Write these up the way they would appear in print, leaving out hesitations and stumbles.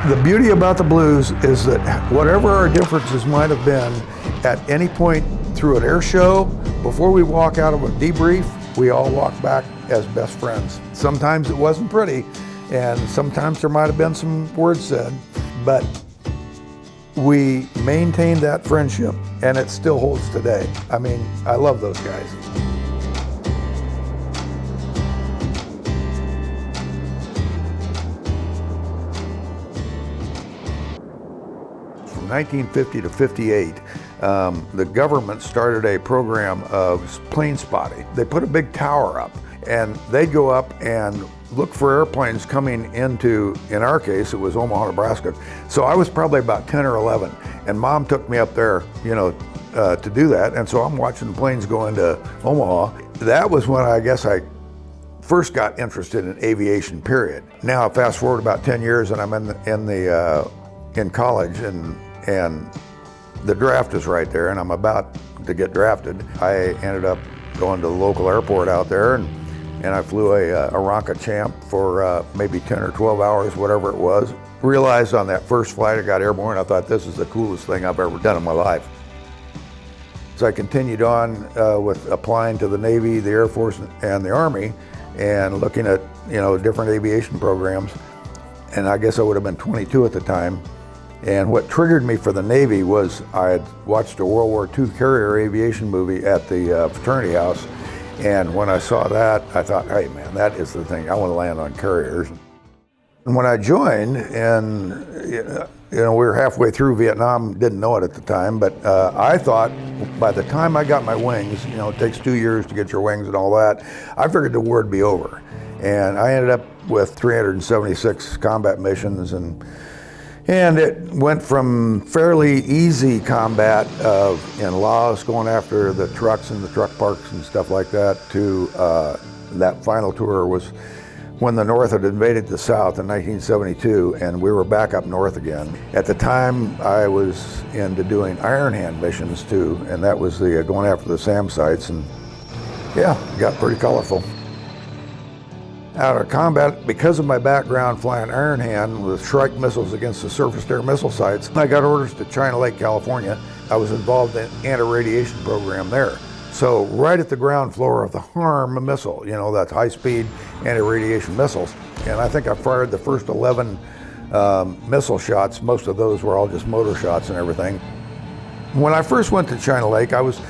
The beauty about the Blues is that whatever our differences might have been at any point through an air show, before we walk out of a debrief, we all walk back as best friends. Sometimes it wasn't pretty, and sometimes there might have been some words said, but we maintained that friendship, and it still holds today. I mean, I love those guys. From 1950 to 58, the government started a program of plane spotting. They put a big tower up, and they'd go up and look for airplanes coming into, in our case, it was Omaha, Nebraska. So I was probably about 10 or 11, and Mom took me up there, to do that. And so I'm watching the planes go into Omaha. That was when I guess I first got interested in aviation, period. Now fast forward about 10 years, and I'm in college, and the draft is right there, and I'm about to get drafted. I ended up going to the local airport out there, and I flew a Ronca Champ for maybe 10 or 12 hours, whatever it was. Realized on that first flight I got airborne, I thought this is the coolest thing I've ever done in my life. So I continued on with applying to the Navy, the Air Force, and the Army, and looking at different aviation programs. And I guess I would have been 22 at the time. And what triggered me for the Navy was I had watched a World War II carrier aviation movie at the fraternity house. And when I saw that, I thought, hey man, that is the thing. I want to land on carriers. And when I joined, and we were halfway through Vietnam, didn't know it at the time, but I thought by the time I got my wings, it takes 2 years to get your wings and all that, I figured the war would be over. And I ended up with 376 combat missions, and it went from fairly easy combat in Laos, going after the trucks and the truck parks and stuff like that, to that final tour was when the North had invaded the South in 1972, and we were back up north again. At the time, I was into doing Iron Hand missions too, and that was the going after the SAM sites, and yeah, it got pretty colorful. Out of combat, because of my background flying Iron Hand with Shrike missiles against the surface-to-air missile sites, I got orders to China Lake, California. I was involved in an anti-radiation program there. So right at the ground floor of the HARM missile, that's high-speed anti-radiation missiles. And I think I fired the first 11 missile shots. Most of those were all just motor shots and everything. When I first went to China Lake, I was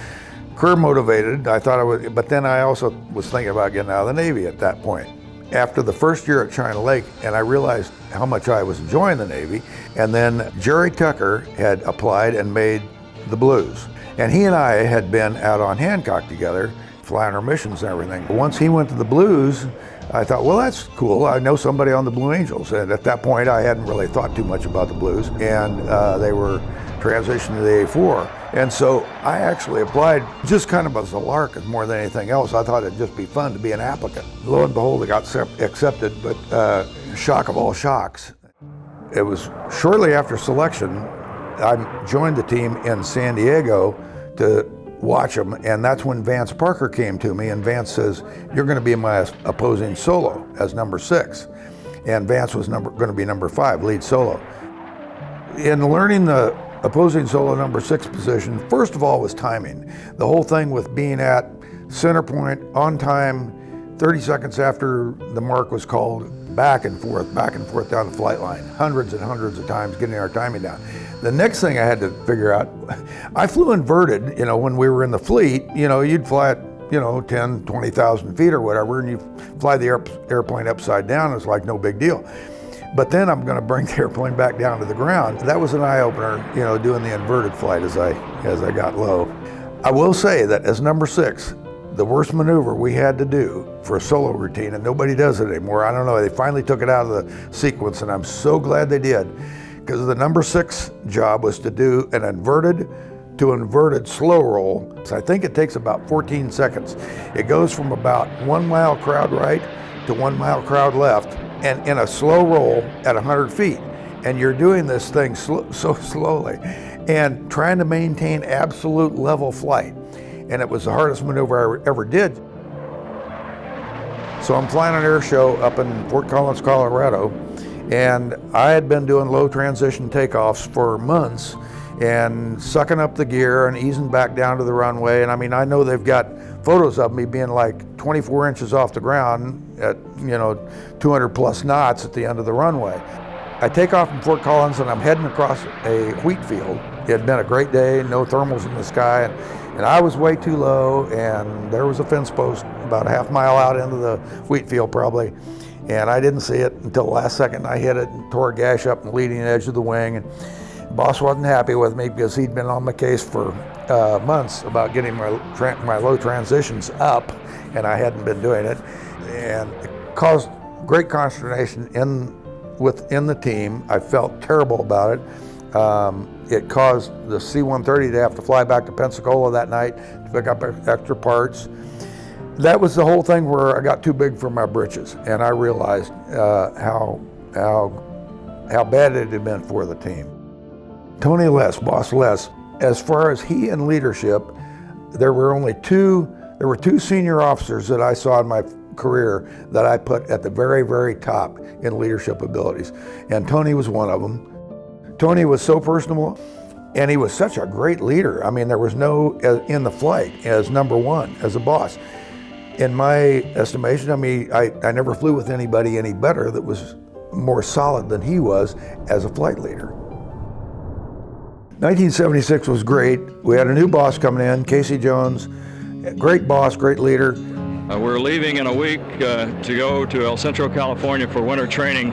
career motivated. I thought I would, but then I also was thinking about getting out of the Navy at that point. After the first year at China Lake, and I realized how much I was enjoying the Navy, and then Jerry Tucker had applied and made the Blues. And he and I had been out on Hancock together, flying our missions and everything. Once he went to the Blues, I thought, well, that's cool. I know somebody on the Blue Angels. And at that point, I hadn't really thought too much about the Blues, and they were transitioning to the A4. And so I actually applied just kind of as a lark more than anything else. I thought it'd just be fun to be an applicant. Lo and behold, I got accepted, but shock of all shocks. It was shortly after selection, I joined the team in San Diego to watch them, and that's when Vance Parker came to me, and Vance says, you're gonna be my opposing solo as number 6. And Vance was gonna be number 5, lead solo. In learning the opposing solo number 6 position, first of all, was timing. The whole thing with being at center point on time, 30 seconds after the mark was called, back and forth down the flight line, hundreds and hundreds of times getting our timing down. The next thing I had to figure out, I flew inverted, when we were in the fleet, you'd fly at, 10, 20,000 feet or whatever, and you fly the airplane upside down, it's like no big deal. But then I'm going to bring the airplane back down to the ground. That was an eye-opener, doing the inverted flight as I got low. I will say that as number 6, the worst maneuver we had to do for a solo routine, and nobody does it anymore. I don't know, they finally took it out of the sequence, and I'm so glad they did, because the number 6 job was to do an inverted to inverted slow roll. So I think it takes about 14 seconds. It goes from about 1 mile crowd right to 1 mile crowd left, and in a slow roll at 100 feet. And you're doing this thing so slowly and trying to maintain absolute level flight. And it was the hardest maneuver I ever did. So I'm flying an air show up in Fort Collins, Colorado, And I had been doing low transition takeoffs for months and sucking up the gear and easing back down to the runway. And I mean, I know they've got photos of me being like 24 inches off the ground at, 200 plus knots at the end of the runway. I take off from Fort Collins and I'm heading across a wheat field. It had been a great day, no thermals in the sky, and I was way too low, and there was a fence post about a half mile out into the wheat field probably, and I didn't see it until the last second. I hit it and tore a gash up in the leading edge of the wing, and the boss wasn't happy with me because he'd been on my case for months about getting my low transitions up, and I hadn't been doing it, and it caused great consternation within the team. I felt terrible about it. It caused the C-130 to have to fly back to Pensacola that night to pick up extra parts. That was the whole thing where I got too big for my britches, and I realized how bad it had been for the team. Tony Les, Boss Les, as far as he and leadership, there were two senior officers that I saw in my career that I put at the very, very top in leadership abilities, and Tony was one of them. Tony was so personable, and he was such a great leader. I mean, there was no in the flight as number one, as a boss. In my estimation, I mean, I never flew with anybody any better that was more solid than he was as a flight leader. 1976 was great. We had a new boss coming in, Casey Jones, great boss, great leader. We're leaving in a week to go to El Centro, California for winter training,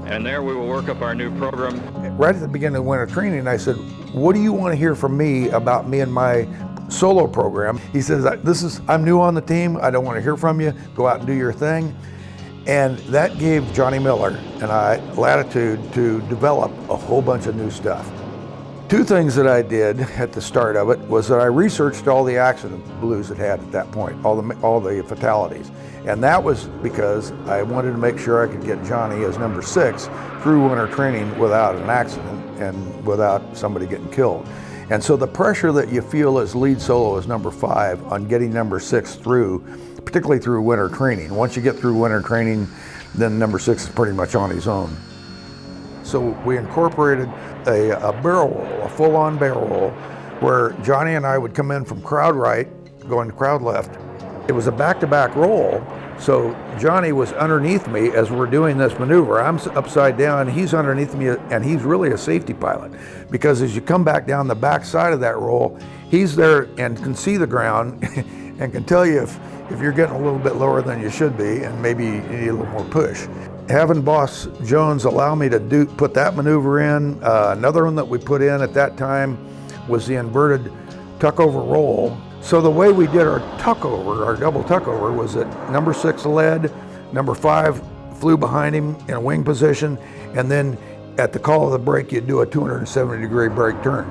and there we will work up our new program. Right at the beginning of winter training, I said, what do you want to hear from me about me and my solo program? He says, I'm new on the team, I don't want to hear from you, go out and do your thing. And that gave Johnny Miller and I latitude to develop a whole bunch of new stuff. Two things that I did at the start of it was that I researched all the accident Blues had had at that point, all the fatalities. And that was because I wanted to make sure I could get Johnny as number 6 through winter training without an accident and without somebody getting killed. And so the pressure that you feel as lead solo as number 5 on getting number 6 through, particularly through winter training. Once you get through winter training, then number 6 is pretty much on his own. So we incorporated a barrel roll, a full-on barrel roll, where Johnny and I would come in from crowd right, going to crowd left. It was a back-to-back roll, so Johnny was underneath me as we're doing this maneuver. I'm upside down, he's underneath me, and he's really a safety pilot, because as you come back down the back side of that roll, he's there and can see the ground and can tell you if you're getting a little bit lower than you should be, and maybe you need a little more push. Having Boss Jones allow me to put that maneuver in, another one that we put in at that time was the inverted tuck-over roll. So the way we did our tuck-over, our double tuck-over, was that number 6 led, number 5 flew behind him in a wing position, and then at the call of the brake, you'd do a 270-degree brake turn.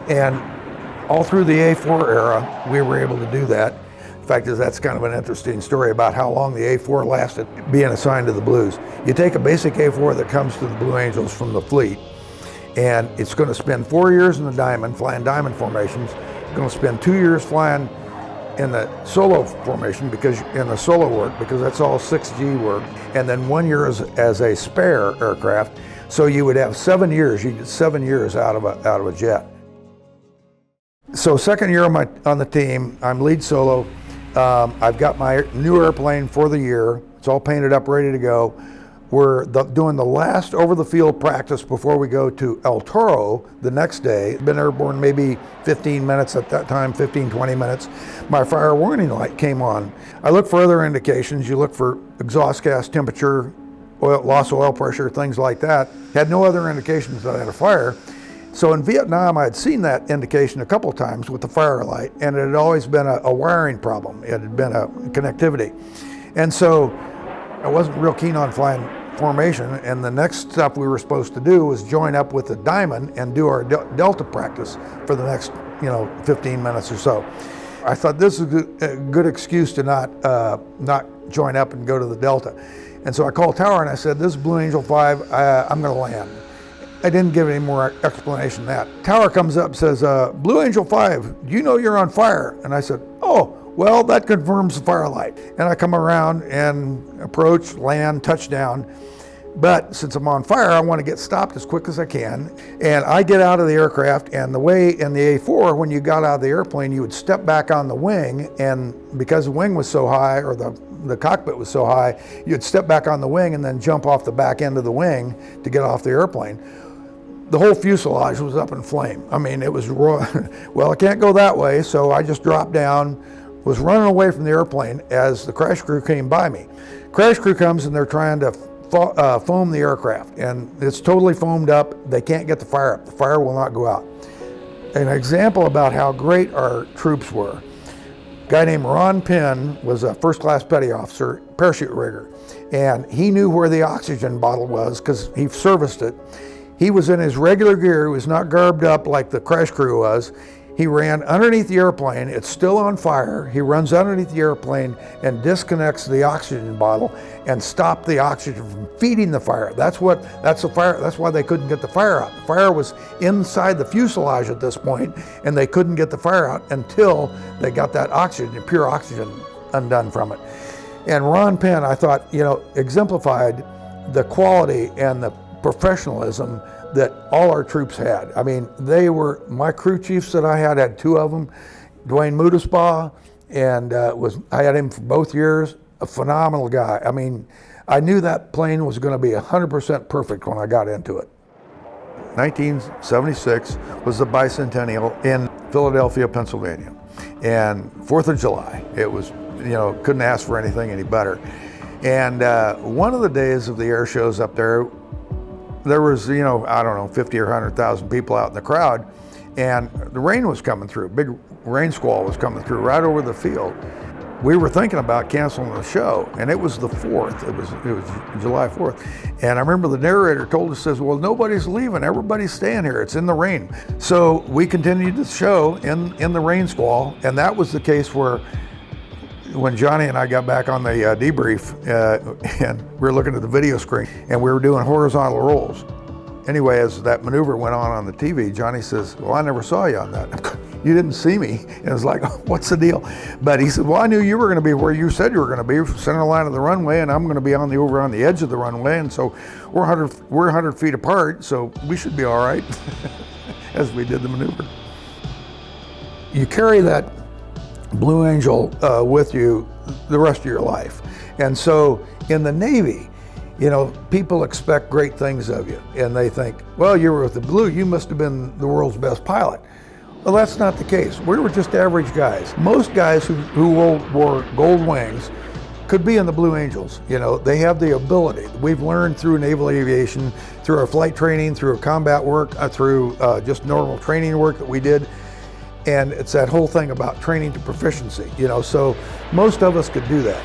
And all through the A4 era, we were able to do that. The fact is, that's kind of an interesting story about how long the A4 lasted being assigned to the Blues. You take a basic A4 that comes to the Blue Angels from the fleet, and it's going to spend 4 years in the diamond, flying diamond formations. It's going to spend 2 years flying in the solo formation, in the solo work, because that's all 6G work, and then 1 year as a spare aircraft. So you would have 7 years. You get 7 years out of a jet. So second year on the team, I'm lead solo. I've got my new airplane for the year. It's all painted up, ready to go. We're doing the last over-the-field practice before we go to El Toro the next day. Been airborne maybe 15 minutes at that time, 15, 20 minutes. My fire warning light came on. I look for other indications. You look for exhaust gas temperature, loss of oil pressure, things like that. Had no other indications that I had a fire. So in Vietnam, I had seen that indication a couple times with the fire light, and it had always been a wiring problem. It had been a connectivity. And so I wasn't real keen on flying formation, and the next stuff we were supposed to do was join up with the Diamond and do our Delta practice for the next 15 minutes or so. I thought this is a good excuse to not join up and go to the Delta. And so I called Tower and I said, this is Blue Angel 5, I'm gonna land. I didn't give any more explanation than that. Tower comes up and says, Blue Angel 5, do you know you're on fire? And I said, oh, well, that confirms the fire light. And I come around and approach, land, touchdown. But since I'm on fire, I want to get stopped as quick as I can. And I get out of the aircraft, and the way in the A4, when you got out of the airplane, you would step back on the wing, and because the wing was so high, or the cockpit was so high, you'd step back on the wing and then jump off the back end of the wing to get off the airplane. The whole fuselage was up in flame. I mean, it was raw. Well, I can't go that way, so I just dropped down, was running away from the airplane as the crash crew came by me. Crash crew comes and they're trying to foam the aircraft, and it's totally foamed up. They can't get the fire up. The fire will not go out. An example about how great our troops were. A guy named Ron Penn was a first-class petty officer, parachute rigger, and he knew where the oxygen bottle was because he serviced it. He was in his regular gear. He was not garbed up like the crash crew was. He ran underneath the airplane. It's still on fire. He runs underneath the airplane and disconnects the oxygen bottle and stopped the oxygen from feeding the fire. That's the fire. That's why they couldn't get the fire out. The fire was inside the fuselage at this point, and they couldn't get the fire out until they got that oxygen, pure oxygen, undone from it. And Ron Penn, I thought, exemplified the quality and the professionalism that all our troops had. I mean, they were, my crew chiefs that I had two of them, Dwayne Mudaspaugh, and I had him for both years, a phenomenal guy. I mean, I knew that plane was going to be 100% perfect when I got into it. 1976 was the Bicentennial in Philadelphia, Pennsylvania, and 4th of July. It was, couldn't ask for anything any better. And one of the days of the air shows up there was, 50 or 100,000 people out in the crowd, and the rain was coming through. Big rain squall was coming through right over the field. We were thinking about canceling the show, and it was the 4th. It was July 4th. And I remember the narrator told us, well, nobody's leaving, everybody's staying here, it's in the rain. So we continued the show in the rain squall, and that was the case where when Johnny and I got back on the debrief, and we were looking at the video screen, and we were doing horizontal rolls. Anyway, as that maneuver went on the TV, Johnny says, well, I never saw you on that. You didn't see me. And it was like, what's the deal? But he said, well, I knew you were going to be where you said you were going to be, center line of the runway, and I'm going to be over on the edge of the runway, and so we're 100 feet apart, so we should be all right, as we did the maneuver. You carry that Blue Angel with you the rest of your life. And so in the Navy, people expect great things of you, and they think, well, you were with the Blue, you must have been the world's best pilot. Well, that's not the case. We were just average guys. Most guys who wore gold wings could be in the Blue Angels. They have the ability. We've learned through naval aviation, through our flight training, through our combat work, through just normal training work that we did. And it's that whole thing about training to proficiency, so most of us could do that.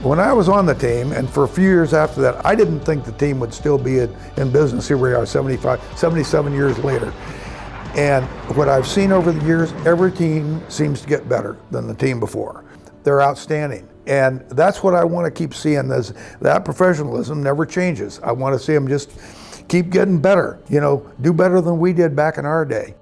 When I was on the team, and for a few years after that, I didn't think the team would still be in business. Here we are 77 years later. And what I've seen over the years, every team seems to get better than the team before. They're outstanding. And that's what I want to keep seeing, is that professionalism never changes. I want to see them just keep getting better, do better than we did back in our day.